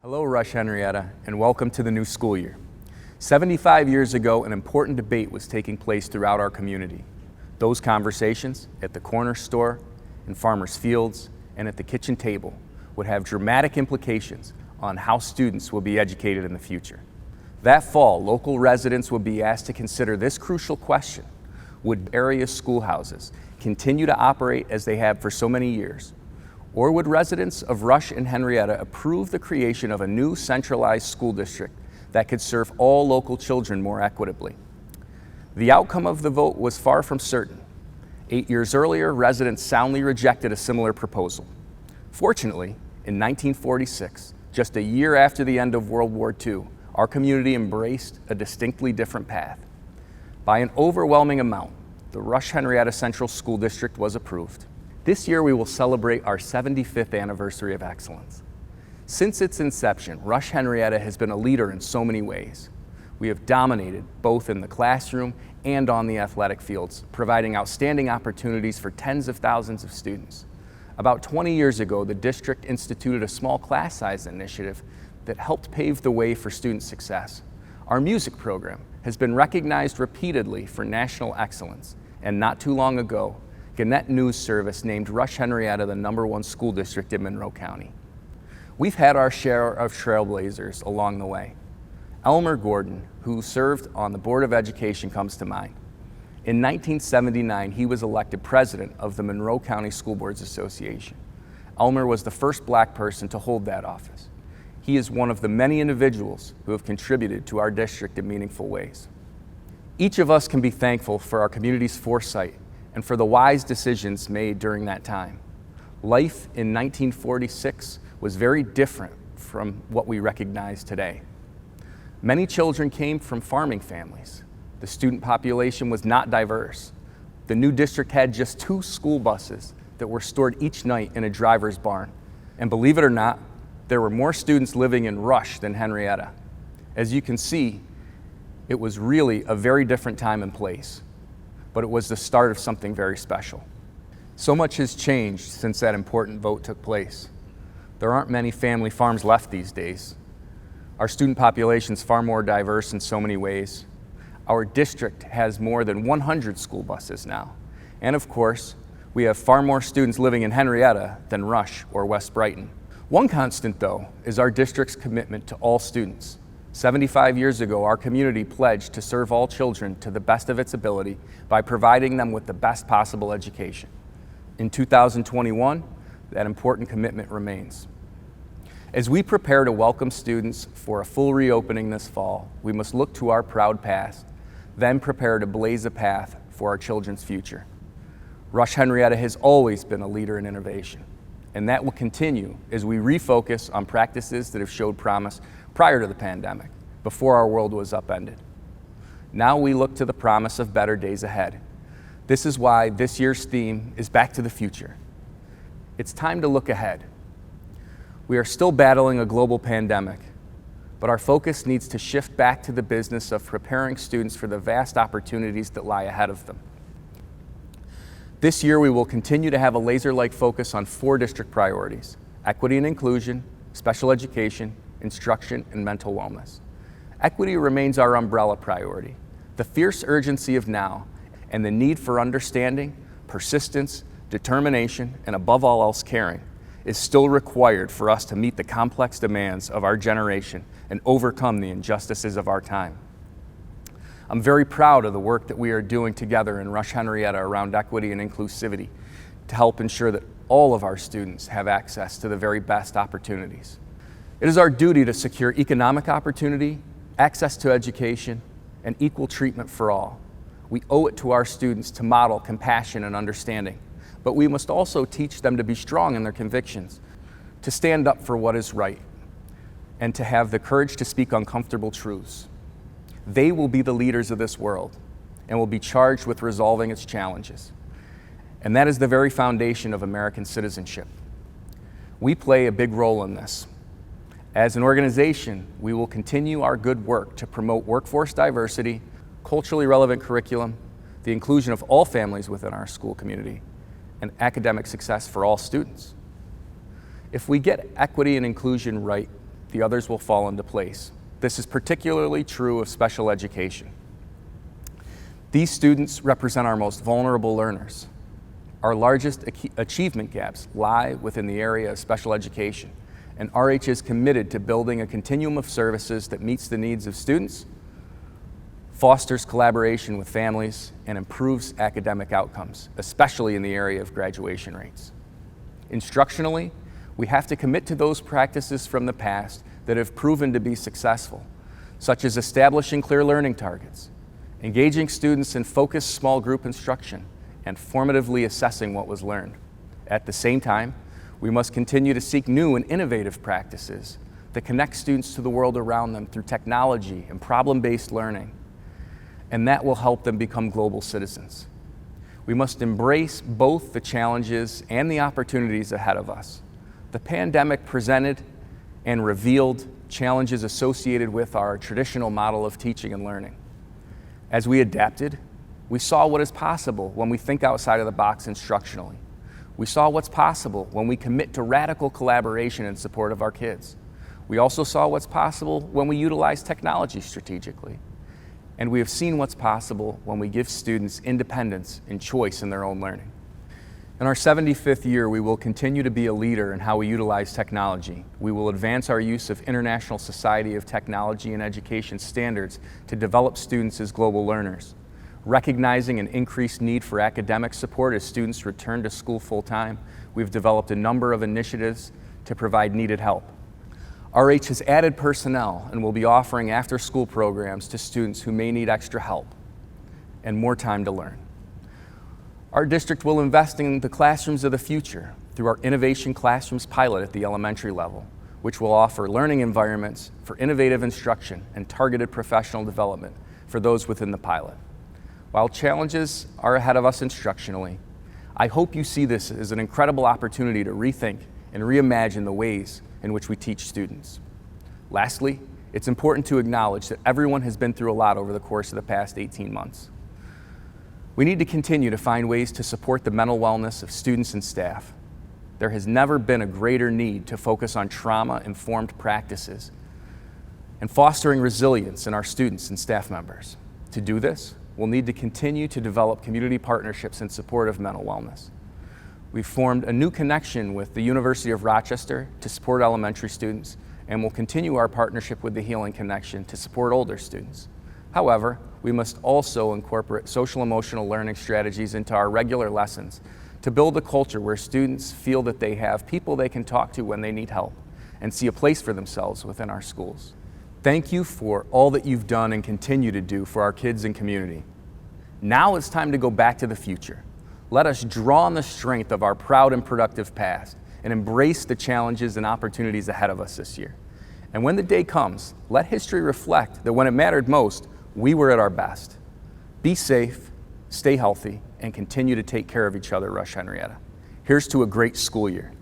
Hello, Rush-Henrietta, and welcome to the new school year. 75 years ago, an important debate was taking place throughout our community. Those conversations at the corner store, in farmers' fields, and at the kitchen table would have dramatic implications on how students will be educated in the future. That fall, local residents will be asked to consider this crucial question: would area schoolhouses continue to operate as they have for so many years? Or would residents of Rush and Henrietta approve the creation of a new centralized school district that could serve all local children more equitably? The outcome of the vote was far from certain. 8 years earlier, residents soundly rejected a similar proposal. Fortunately, in 1946, just a year after the end of World War II, our community embraced a distinctly different path. By an overwhelming amount, the Rush-Henrietta Central School District was approved. This year we will celebrate our 75th anniversary of excellence. Since its inception, Rush-Henrietta has been a leader in so many ways. We have dominated both in the classroom and on the athletic fields, providing outstanding opportunities for tens of thousands of students. About 20 years ago, the district instituted a small class size initiative that helped pave the way for student success. Our music program has been recognized repeatedly for national excellence, and not too long ago, Gannett News Service named Rush-Henrietta the #1 school district in Monroe County. We've had our share of trailblazers along the way. Elmer Gordon, who served on the Board of Education, comes to mind. In 1979, he was elected president of the Monroe County School Boards Association. Elmer was the first black person to hold that office. He is one of the many individuals who have contributed to our district in meaningful ways. Each of us can be thankful for our community's foresight and for the wise decisions made during that time. Life in 1946 was very different from what we recognize today. Many children came from farming families. The student population was not diverse. The new district had just 2 school buses that were stored each night in a driver's barn. And believe it or not, there were more students living in Rush than Henrietta. As you can see, it was really a very different time and place, but it was the start of something very special. So much has changed since that important vote took place. There aren't many family farms left these days. Our student population is far more diverse in so many ways. Our district has more than 100 school buses now. And of course, we have far more students living in Henrietta than Rush or West Brighton. One constant, though, is our district's commitment to all students. 75 years ago, our community pledged to serve all children to the best of its ability by providing them with the best possible education. In 2021, that important commitment remains. As we prepare to welcome students for a full reopening this fall, we must look to our proud past, then prepare to blaze a path for our children's future. Rush-Henrietta has always been a leader in innovation, and that will continue as we refocus on practices that have showed promise prior to the pandemic, before our world was upended. Now we look to the promise of better days ahead. This is why this year's theme is Back to the Future. It's time to look ahead. We are still battling a global pandemic, but our focus needs to shift back to the business of preparing students for the vast opportunities that lie ahead of them. This year, we will continue to have a laser-like focus on 4 district priorities: equity and inclusion, special education, instruction, and mental wellness. Equity remains our umbrella priority. The fierce urgency of now and the need for understanding, persistence, determination, and above all else caring is still required for us to meet the complex demands of our generation and overcome the injustices of our time. I'm very proud of the work that we are doing together in Rush-Henrietta around equity and inclusivity to help ensure that all of our students have access to the very best opportunities. It is our duty to secure economic opportunity, access to education, and equal treatment for all. We owe it to our students to model compassion and understanding, but we must also teach them to be strong in their convictions, to stand up for what is right, and to have the courage to speak uncomfortable truths. They will be the leaders of this world and will be charged with resolving its challenges. And that is the very foundation of American citizenship. We play a big role in this. As an organization, we will continue our good work to promote workforce diversity, culturally relevant curriculum, the inclusion of all families within our school community, and academic success for all students. If we get equity and inclusion right, the others will fall into place. This is particularly true of special education. These students represent our most vulnerable learners. Our largest achievement gaps lie within the area of special education, and RH is committed to building a continuum of services that meets the needs of students, fosters collaboration with families, and improves academic outcomes, especially in the area of graduation rates. Instructionally, we have to commit to those practices from the past that have proven to be successful, such as establishing clear learning targets, engaging students in focused small group instruction, and formatively assessing what was learned. At the same time, we must continue to seek new and innovative practices that connect students to the world around them through technology and problem-based learning, and that will help them become global citizens. We must embrace both the challenges and the opportunities ahead of us. The pandemic presented and revealed challenges associated with our traditional model of teaching and learning. As we adapted, we saw what is possible when we think outside of the box instructionally. We saw what's possible when we commit to radical collaboration in support of our kids. We also saw what's possible when we utilize technology strategically. And we have seen what's possible when we give students independence and choice in their own learning. In our 75th year, we will continue to be a leader in how we utilize technology. We will advance our use of International Society of Technology and Education standards to develop students as global learners. Recognizing an increased need for academic support as students return to school full-time, we've developed a number of initiatives to provide needed help. RH has added personnel and will be offering after-school programs to students who may need extra help and more time to learn. Our district will invest in the classrooms of the future through our Innovation Classrooms pilot at the elementary level, which will offer learning environments for innovative instruction and targeted professional development for those within the pilot. While challenges are ahead of us instructionally, I hope you see this as an incredible opportunity to rethink and reimagine the ways in which we teach students. Lastly, it's important to acknowledge that everyone has been through a lot over the course of the past 18 months. We need to continue to find ways to support the mental wellness of students and staff. There has never been a greater need to focus on trauma-informed practices and fostering resilience in our students and staff members. To do this, we'll need to continue to develop community partnerships in support of mental wellness. We've formed a new connection with the University of Rochester to support elementary students, and will continue our partnership with the Healing Connection to support older students. However, we must also incorporate social-emotional learning strategies into our regular lessons to build a culture where students feel that they have people they can talk to when they need help and see a place for themselves within our schools. Thank you for all that you've done and continue to do for our kids and community. Now it's time to go back to the future. Let us draw on the strength of our proud and productive past and embrace the challenges and opportunities ahead of us this year. And when the day comes, let history reflect that when it mattered most, we were at our best. Be safe, stay healthy, and continue to take care of each other, Rush-Henrietta. Here's to a great school year.